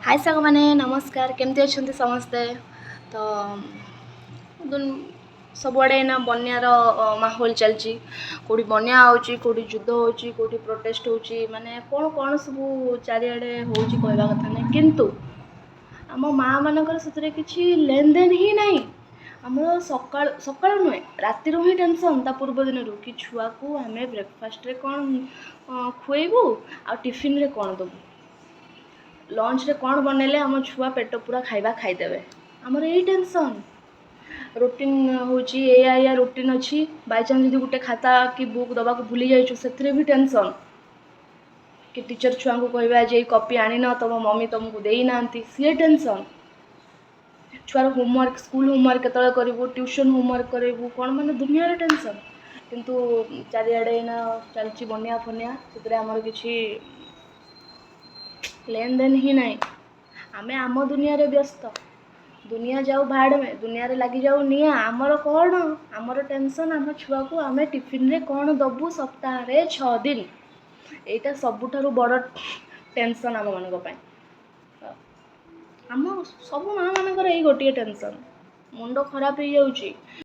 हाय सांग मैंने नमस्कार केमती अच्छा समस्ते तो सबुआड़े ना बन्यार माहौल चलती कौटी बन्या होची कौटी युद्ध होची कौटी प्रोटेस्ट होची माने कौन कौन सब चारिआडे होची कहवा कथा नहीं किंतु आम माँ मानकर से किसी लेन देन ही नहीं आमर सका सका नुहे राति ही टेंशन ता पूर्व दिन कि छुआ को आम ब्रेकफास्ट रे कौन खुएबू आ टिफिन रे कौन दबू लंच रे कौन बनैले आम छुआ पेट पूरा खाଇବା खाईदेवे आमर यही टेंशन रूटीन होची या रूटीन अच्छी बाय चांस यदि गोटे खाता कि बुक दबा को भूली जाइछु से भी टेंशन कि टीचर छुआ को कहबे आज ये कॉपी आनी न तुम मम्मी तुमको देई नांती सी टेंशन छुआर होमवर्क स्कूल होमवर्क केतले करिवु ट्यूशन होमवर्क करिवु कौन माने दुनिया रे टेंशन किंतु चारिआडे ना चलची बन्या फन्या से आमर किसी लेन देन ही नहीं आमे आम दुनिया रे व्यस्त दुनिया जाऊ भाड़ में दुनिया रे लगी जाऊ निया आमर कौन आमर टेंशन आम छुआ को आमे टिफिन रे कौन दबू सप्ताह रे 6 दिन एटा सबुठारु बड़ टेंशन आम मान आम सब माँ मानकर यही गोटे टेंशन मुंड खराब हो जाऊँगी।